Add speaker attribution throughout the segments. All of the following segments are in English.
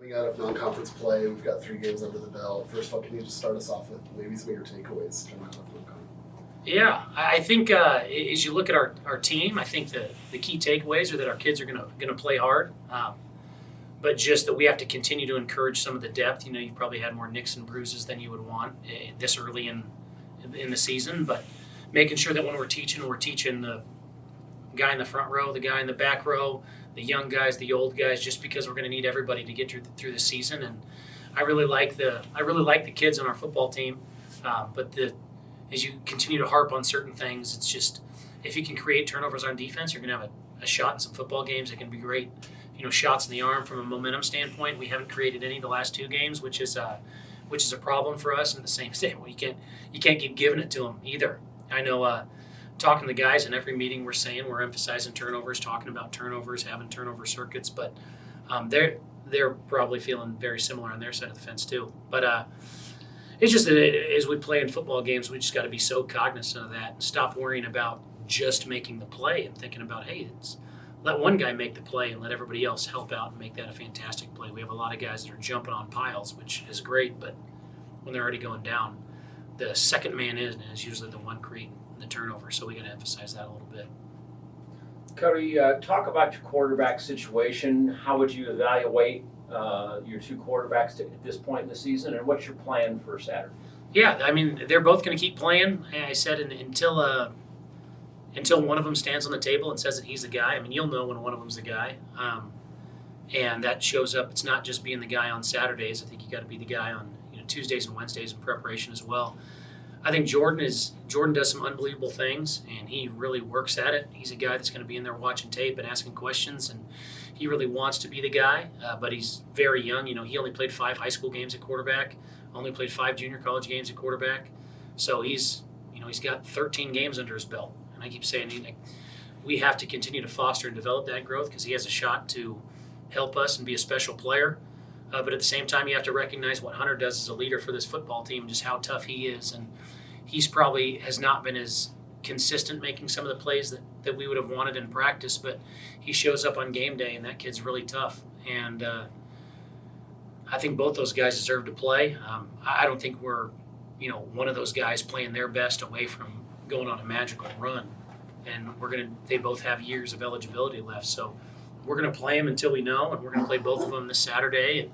Speaker 1: Coming out of non-conference play, we've got 3 games under the belt. First of all, can you just start us off with maybe some of your takeaways coming out of non-conference?
Speaker 2: Yeah, I think as you look at our team, I think the key takeaways are that our kids are gonna play hard, but just that we have to continue to encourage some of the depth. You know, you've probably had more nicks and bruises than you would want this early in the season, but making sure that when we're teaching the guy in the front row, the guy in the back row, the young guys, the old guys, just because we're going to need everybody to get through the season. And I really like the kids on our football team, but as you continue to harp on certain things, it's just if you can create turnovers on defense, you're going to have a shot in some football games. It can be great, shots in the arm from a momentum standpoint. We haven't created any the last 2 games, which is a problem for us. And at the same time, you can't keep giving it to them either. I know. Talking to the guys in every meeting, we're emphasizing turnovers, talking about turnovers, having turnover circuits, but they're probably feeling very similar on their side of the fence too. But it's just that as we play in football games, we just got to be so cognizant of that and stop worrying about just making the play and thinking about, hey, let one guy make the play and let everybody else help out and make that a fantastic play. We have a lot of guys that are jumping on piles, which is great, but when they're already going down, the second man is usually the one creating the turnover, so we got to emphasize that a little bit.
Speaker 3: Cody, talk about your quarterback situation. How would you evaluate your 2 quarterbacks at this point in the season, and what's your plan for Saturday?
Speaker 2: Yeah, I mean, they're both going to keep playing. I said until one of them stands on the table and says that he's the guy. I mean, you'll know when one of them's the guy, and that shows up. It's not just being the guy on Saturdays. I think you got to be the guy on Tuesdays and Wednesdays in preparation as well. I think Jordan does some unbelievable things, and he really works at it. He's a guy that's going to be in there watching tape and asking questions, and he really wants to be the guy, but he's very young. He only played 5 high school games at quarterback, only played 5 junior college games at quarterback. So he's got 13 games under his belt, and I keep saying we have to continue to foster and develop that growth because he has a shot to help us and be a special player. But at the same time, you have to recognize what Hunter does as a leader for this football team, just how tough he is. And he's probably has not been as consistent making some of the plays that we would have wanted in practice, but he shows up on game day, and that kid's really tough. And I think both those guys deserve to play. I don't think we're, one of those guys playing their best away from going on a magical run. And they both have years of eligibility left. So we're going to play them until we know, and we're going to play both of them this Saturday. And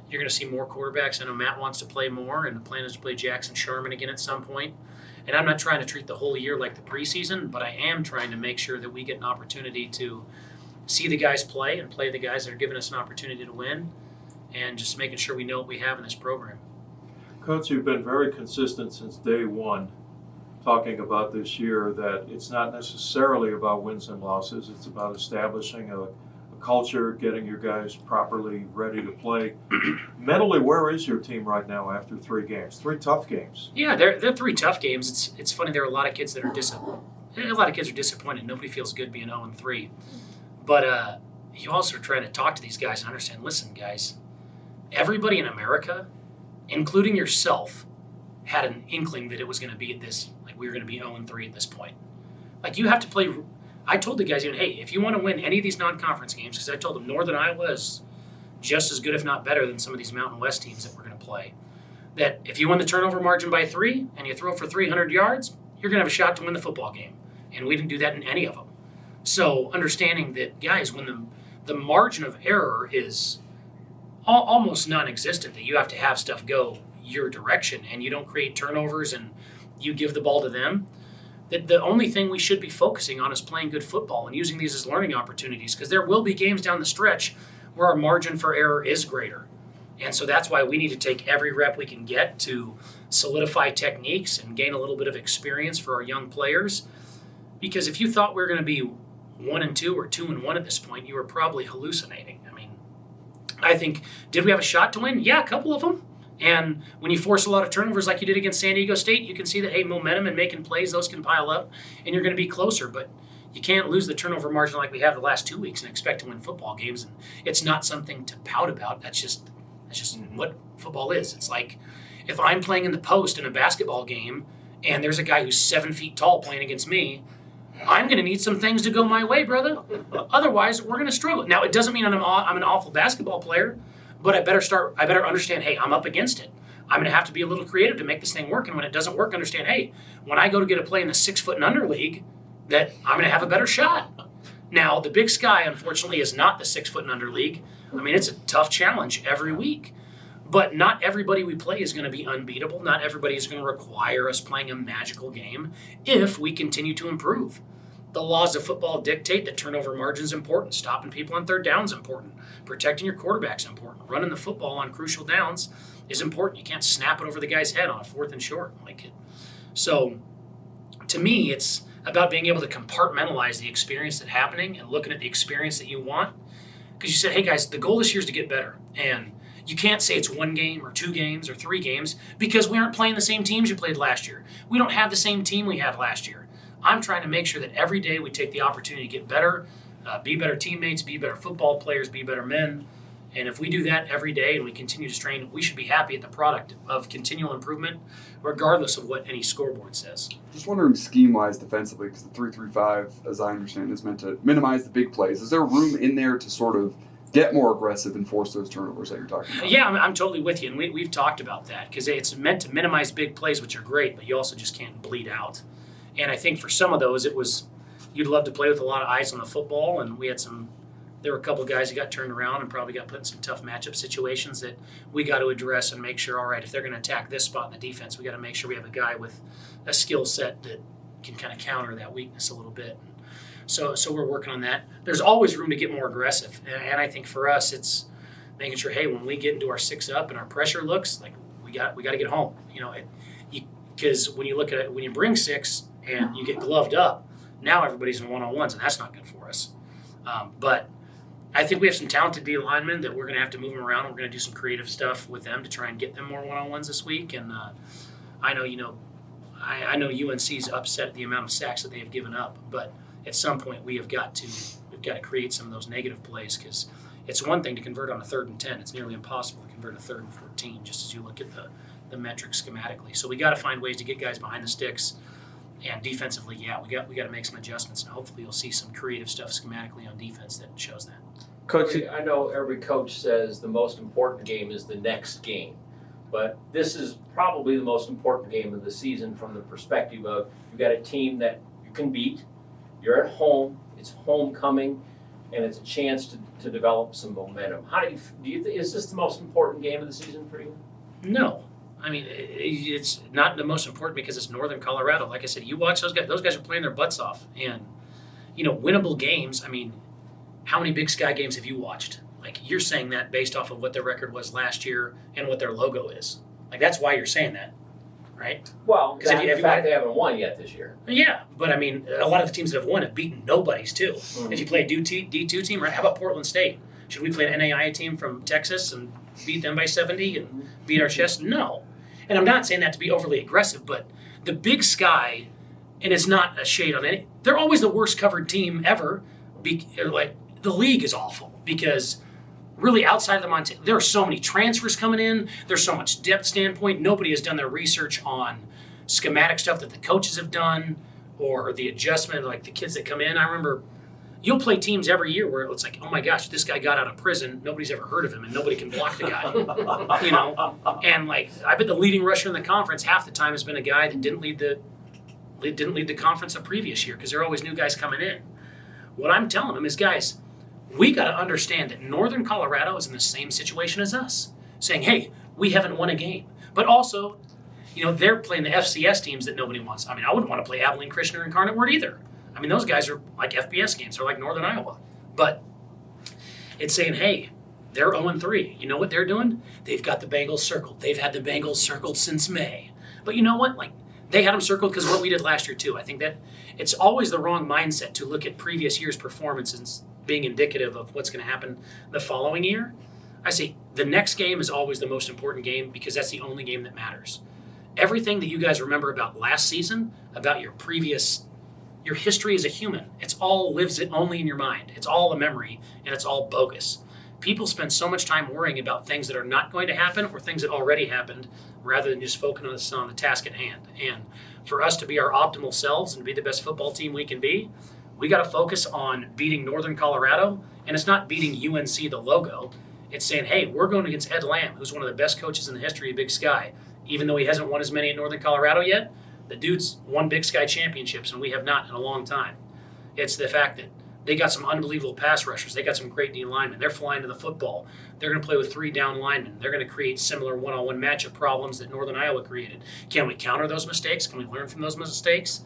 Speaker 2: you're going to see more quarterbacks. I know Matt wants to play more, and the plan is to play Jackson Sherman again at some point. And I'm not trying to treat the whole year like the preseason, but I am trying to make sure that we get an opportunity to see the guys play and play the guys that are giving us an opportunity to win, and just making sure we know what we have in this program.
Speaker 4: Coach, you've been very consistent since day one, talking about this year that it's not necessarily about wins and losses. It's about establishing a culture, getting your guys properly ready to play. Mentally, where is your team right now after 3 games? 3 tough games.
Speaker 2: Yeah, they're 3 tough games. It's funny. There are a lot of kids that are disappointed. A lot of kids are disappointed. Nobody feels good being 0-3. But you also are trying to talk to these guys and understand, listen, guys, everybody in America, including yourself, had an inkling that it was going to be at this, like we were going to be 0-3 at this point. Like you have to play. I told the guys, hey, if you want to win any of these non-conference games, because I told them Northern Iowa is just as good, if not better, than some of these Mountain West teams that we're going to play, that if you win the turnover margin by 3 and you throw for 300 yards, you're going to have a shot to win the football game. And we didn't do that in any of them. So understanding that, guys, when the margin of error is almost non-existent, that you have to have stuff go your direction and you don't create turnovers and you give the ball to them, that the only thing we should be focusing on is playing good football and using these as learning opportunities, because there will be games down the stretch where our margin for error is greater. And so that's why we need to take every rep we can get to solidify techniques and gain a little bit of experience for our young players. Because if you thought we were going to be 1-2 or 2-1 at this point, you were probably hallucinating. I mean, I think, did we have a shot to win? Yeah, a couple of them. And when you force a lot of turnovers like you did against San Diego State, you can see that, hey, momentum and making plays, those can pile up, and you're going to be closer. But you can't lose the turnover margin like we have the last 2 weeks and expect to win football games. And it's not something to pout about. That's just what football is. It's like if I'm playing in the post in a basketball game and there's a guy who's 7 feet tall playing against me, I'm going to need some things to go my way, brother. Otherwise, we're going to struggle. Now, it doesn't mean I'm an awful basketball player, but I better understand, hey, I'm up against it. I'm going to have to be a little creative to make this thing work. And when it doesn't work, understand, hey, when I go to get a play in the 6 foot and under league, that I'm going to have a better shot. Now, the Big Sky, unfortunately, is not the 6 foot and under league. I mean, it's a tough challenge every week. But not everybody we play is going to be unbeatable. Not everybody is going to require us playing a magical game if we continue to improve. The laws of football dictate that turnover margin is important. Stopping people on third down is important. Protecting your quarterback is important. Running the football on crucial downs is important. You can't snap it over the guy's head on a 4th and short like it. So, to me, it's about being able to compartmentalize the experience that's happening and looking at the experience that you want. Because you said, hey guys, the goal this year is to get better. And you can't say it's 1 game or 2 games or 3 games because we aren't playing the same teams you played last year. We don't have the same team we had last year. I'm trying to make sure that every day we take the opportunity to get better, be better teammates, be better football players, be better men. And if we do that every day and we continue to strain, we should be happy at the product of continual improvement, regardless of what any scoreboard says.
Speaker 5: Just wondering scheme-wise defensively, because the 3-3-5, as I understand, is meant to minimize the big plays. Is there room in there to sort of get more aggressive and force those turnovers that you're talking about?
Speaker 2: Yeah, I'm totally with you, and we've talked about that because it's meant to minimize big plays, which are great, but you also just can't bleed out. And I think for some of those, it was you'd love to play with a lot of eyes on the football, and there were a couple of guys who got turned around and probably got put in some tough matchup situations that we got to address and make sure, all right, if they're going to attack this spot in the defense, we got to make sure we have a guy with a skill set that can kind of counter that weakness a little bit. So we're working on that. There's always room to get more aggressive, and I think for us, it's making sure, hey, when we get into our 6 up and our pressure looks like we got to get home, because when you look at it, when you bring 6 and you get gloved up, now everybody's in one-on-ones, and that's not good for us. But I think we have some talented D linemen that we're going to have to move them around. We're going to do some creative stuff with them to try and get them more one-on-ones this week. And I know UNC's upset at the amount of sacks that they have given up, but at some point we've got to create some of those negative plays because it's one thing to convert on a 3rd and 10. It's nearly impossible to convert a 3rd and 14 just as you look at the metrics schematically. So we got to find ways to get guys behind the sticks. And defensively, yeah, we got to make some adjustments, and hopefully you'll see some creative stuff schematically on defense that shows that.
Speaker 3: Coach, I know every coach says the most important game is the next game, but this is probably the most important game of the season from the perspective of you've got a team that you can beat, you're at home, it's homecoming, and it's a chance to develop some momentum. How do you think, is this the most important game of the season for you?
Speaker 2: No. I mean, it's not the most important because it's Northern Colorado. Like I said, you watch those guys. Those guys are playing their butts off. And, winnable games, I mean, how many Big Sky games have you watched? Like, you're saying that based off of what their record was last year and what their logo is. Like, that's why you're saying that, right?
Speaker 3: Well, because in fact, they haven't won yet this year.
Speaker 2: Yeah, but, I mean, a lot of the teams that have won have beaten nobodies, too. Mm-hmm. If you play a D2 team, right? How about Portland State? Should we play an NAIA team from Texas and beat them by 70 and beat our chest? No. And I'm not saying that to be overly aggressive, but the Big Sky, and it's not a shade on any, they're always the worst covered team ever. The league is awful because really outside of the Montana, there are so many transfers coming in. There's so much depth standpoint. Nobody has done their research on schematic stuff that the coaches have done or the adjustment, like the kids that come in. I remember you'll play teams every year where it's like, oh my gosh, this guy got out of prison. Nobody's ever heard of him, and nobody can block the guy. And like, I bet the leading rusher in the conference half the time has been a guy that didn't lead the conference the previous year because there are always new guys coming in. What I'm telling them is, guys, we got to understand that Northern Colorado is in the same situation as us, saying, hey, we haven't won a game, but also, they're playing the FCS teams that nobody wants. I mean, I wouldn't want to play Abilene Christian or Incarnate Word either. I mean, those guys are like FBS games. They're like Northern Iowa. But it's saying, hey, they're 0-3. You know what they're doing? They've got the Bengals circled. They've had the Bengals circled since May. But you know what? Like, they had them circled because of what we did last year, too. I think that it's always the wrong mindset to look at previous year's performances being indicative of what's going to happen the following year. I say the next game is always the most important game because that's the only game that matters. Everything that you guys remember about last season, about your history as a human, it's all lives it only in your mind. It's all a memory, and it's all bogus. People spend so much time worrying about things that are not going to happen or things that already happened rather than just focusing on the task at hand. And for us to be our optimal selves and to be the best football team we can be, we got to focus on beating Northern Colorado, and it's not beating UNC, the logo. It's saying, hey, we're going against Ed Lamb, who's one of the best coaches in the history of Big Sky. Even though he hasn't won as many in Northern Colorado yet, the dude's won Big Sky championships, and we have not in a long time. It's the fact that they got some unbelievable pass rushers. They got some great D linemen. They're flying to the football. They're going to play with 3 down linemen. They're going to create similar one-on-one matchup problems that Northern Iowa created. Can we counter those mistakes? Can we learn from those mistakes?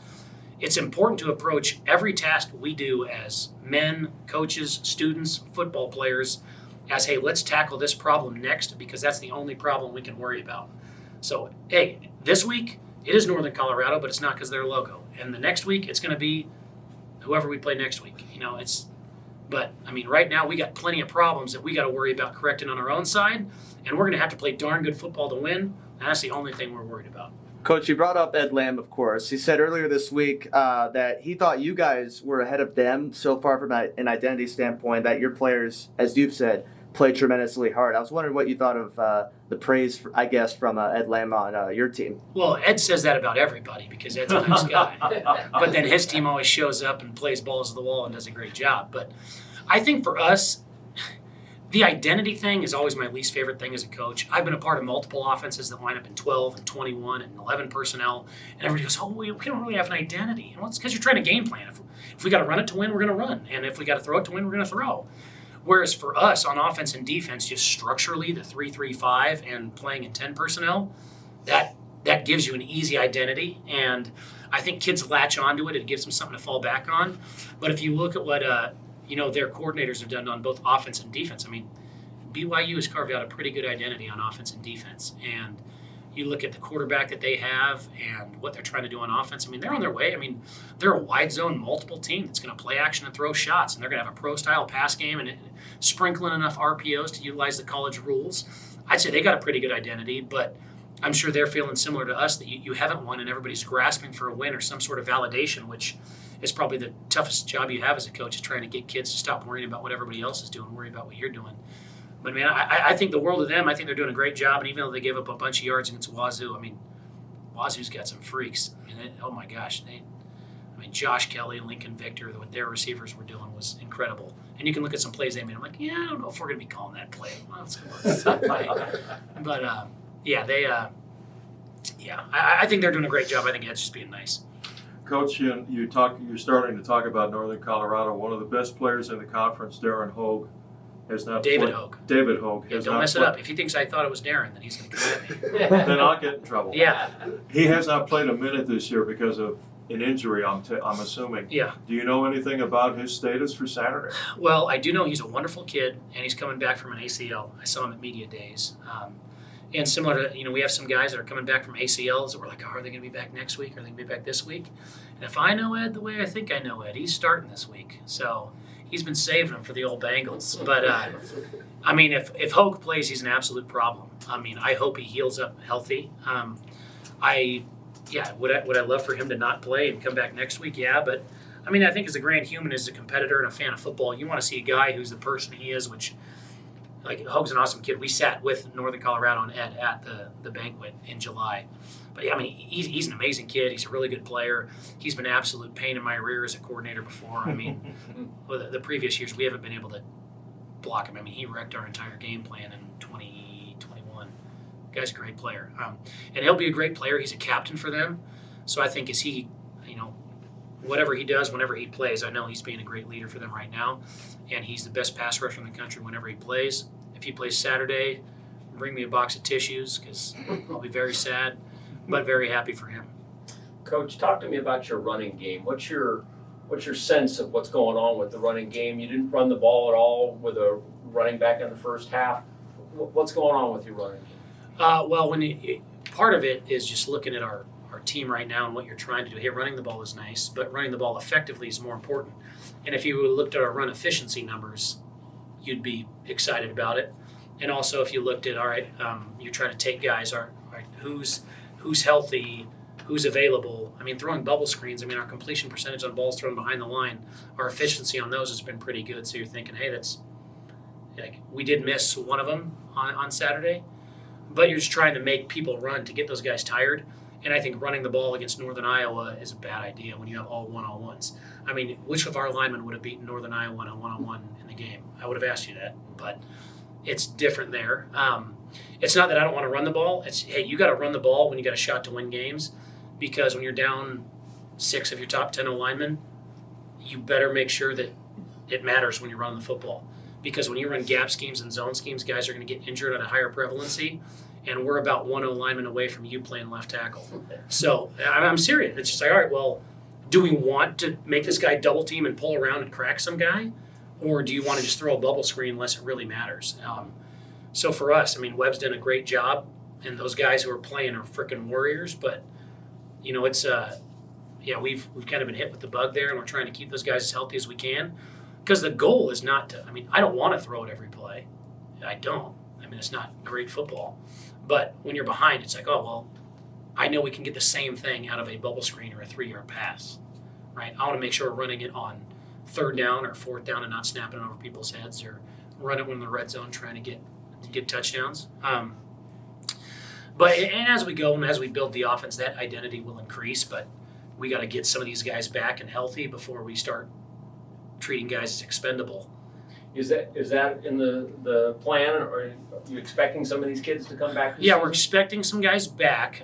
Speaker 2: It's important to approach every task we do as men, coaches, students, football players as, hey, let's tackle this problem next because that's the only problem we can worry about. So, hey, this week it is Northern Colorado, but it's not because of their logo. And the next week it's going to be whoever we play next week. But I mean, right now we got plenty of problems that we got to worry about correcting on our own side, and we're going to have to play darn good football to win. And that's the only thing we're worried about.
Speaker 6: Coach, you brought up Ed Lamb, of course. He said earlier this week that he thought you guys were ahead of them so far from an identity standpoint, that your players, as you've said, played tremendously hard. I was wondering what you thought of the praise, from Ed Lamb on your team.
Speaker 2: Well, Ed says that about everybody because Ed's a nice guy. But then his team always shows up and plays balls to the wall and does a great job. But I think for us, the identity thing is always my least favorite thing as a coach. I've been a part of multiple offenses that line up in 12 and 21 and 11 personnel, and everybody goes, oh, we don't really have an identity. Well, it's because you're trying to game plan. If we got to run it to win, we're going to run. And if we got to throw it to win, we're going to throw. Whereas for us on offense and defense, just structurally, the 3-3-5 and playing in 10 personnel, that gives you an easy identity. And I think kids latch onto it. It gives them something to fall back on. But if you look at what their coordinators have done on both offense and defense, I mean, BYU has carved out a pretty good identity on offense and defense. And you look at the quarterback that they have and what they're trying to do on offense. I mean, they're on their way. I mean, they're a wide zone, multiple team that's going to play action and throw shots, and they're going to have a pro-style pass game and sprinkling enough RPOs to utilize the college rules. I'd say they got a pretty good identity, but I'm sure they're feeling similar to us that you haven't won and everybody's grasping for a win or some sort of validation, which is probably the toughest job you have as a coach, is trying to get kids to stop worrying about what everybody else is doing, worry about what you're doing. But, man, I think the world of them. I think they're doing a great job. And even though they gave up a bunch of yards against Wazoo, I mean, Wazoo's got some freaks. I mean, oh, my gosh. Josh Kelly and Lincoln Victor, what their receivers were doing was incredible. And you can look at some plays they made. I'm like, yeah, I don't know if we're going to be calling that play. Well, but, I think they're doing a great job. I think Ed's just being nice.
Speaker 4: Coach, you're starting to talk about Northern Colorado. One of the best players in the conference, Darren Hogue, has not
Speaker 2: David
Speaker 4: played.
Speaker 2: Hogue.
Speaker 4: David Hogue.
Speaker 2: Yeah,
Speaker 4: has
Speaker 2: don't
Speaker 4: not
Speaker 2: mess it
Speaker 4: played.
Speaker 2: up. If he thinks I thought it was Darren, then he's going to come at me.
Speaker 4: Then I'll get in trouble.
Speaker 2: Yeah.
Speaker 4: He has not played a minute this year because of an injury, I'm assuming.
Speaker 2: Yeah.
Speaker 4: Do you know anything about his status for Saturday?
Speaker 2: Well, I do know he's a wonderful kid, and he's coming back from an ACL. I saw him at media days. And similar to, we have some guys that are coming back from ACLs that we're like, are they going to be back next week? Are they going to be back this week? And if I know Ed the way I think I know Ed, he's starting this week. So he's been saving them for the old Bengals. But, if Hogue plays, he's an absolute problem. I hope he heals up healthy. Would I love for him to not play and come back next week? Yeah, but, I think as a grand human, as a competitor and a fan of football, you want to see a guy who's the person he is, which – like, Hogue's an awesome kid. We sat with Northern Colorado and Ed at the banquet in July. But, he's an amazing kid. He's a really good player. He's been an absolute pain in my rear as a coordinator before. The previous years, we haven't been able to block him. He wrecked our entire game plan in 2021. Guy's a great player. And he'll be a great player. He's a captain for them. So I think as he, whatever he does, whenever he plays, I know he's being a great leader for them right now. And he's the best pass rusher in the country whenever he plays. If he plays Saturday, bring me a box of tissues because I'll be very sad, but very happy for him.
Speaker 3: Coach, talk to me about your running game. What's your sense of what's going on with the running game? You didn't run the ball at all with a running back in the first half. What's going on with your running game?
Speaker 2: Part of it is just looking at our team right now and what you're trying to do. Hey, running the ball is nice, but running the ball effectively is more important. And if you looked at our run efficiency numbers, you'd be excited about it. And also if you looked at, you're trying to take guys, who's healthy, who's available. Throwing bubble screens, our completion percentage on balls thrown behind the line, our efficiency on those has been pretty good. So you're thinking, hey, we did miss one of them on Saturday, but you're just trying to make people run to get those guys tired. And I think running the ball against Northern Iowa is a bad idea when you have all one-on-ones. Which of our linemen would have beaten Northern Iowa on a one-on-one in the game? I would have asked you that. But it's different there. It's not that I don't want to run the ball. It's, hey, you got to run the ball when you got a shot to win games, because when you're down 6 of your top 10 linemen, you better make sure that it matters when you're running the football. Because when you run gap schemes and zone schemes, guys are going to get injured at a higher prevalency, and we're about 1 lineman away from you playing left tackle. So I'm serious. It's just like, all right, well, do we want to make this guy double team and pull around and crack some guy? Or do you want to just throw a bubble screen unless it really matters? So for us, I mean, Webb's done a great job, and those guys who are playing are freaking warriors. But, you know, it's we've kind of been hit with the bug there, and we're trying to keep those guys as healthy as we can. Because the goal is not to, I mean, I don't want to throw it every play. I don't. I mean, it's not great football. But when you're behind, it's like, oh, well, I know we can get the same thing out of a bubble screen or a 3-yard pass, right? I want to make sure we're running it on 3rd down or 4th down and not snapping it over people's heads, or run it in the red zone trying to get touchdowns. But as we go and as we build the offense, that identity will increase. But we got to get some of these guys back and healthy before we start treating guys as expendable.
Speaker 3: Is that in the plan, or are you expecting some of these kids to come back?
Speaker 2: Yeah, we're expecting some guys back.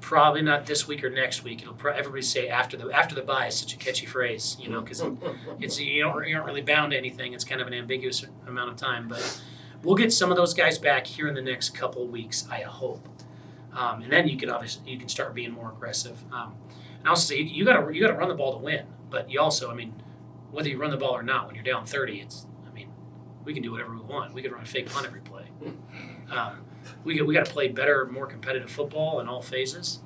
Speaker 2: Probably not this week or next week. It'll everybody say after the bye is such a catchy phrase, you know, because it's you aren't really bound to anything. It's kind of an ambiguous amount of time, but we'll get some of those guys back here in the next couple of weeks, I hope. And then you can start being more aggressive. And also say you got to run the ball to win, but you also, I mean, whether you run the ball or not, when you're down 30, we can do whatever we want. We could run a fake punt every play. We got to play better, more competitive football in all phases,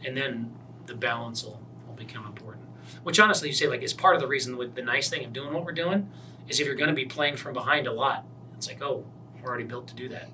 Speaker 2: and then the balance will become important. Which honestly, you say, like, is part of the reason. The nice thing of doing what we're doing is if you're going to be playing from behind a lot, it's like, oh, we're already built to do that.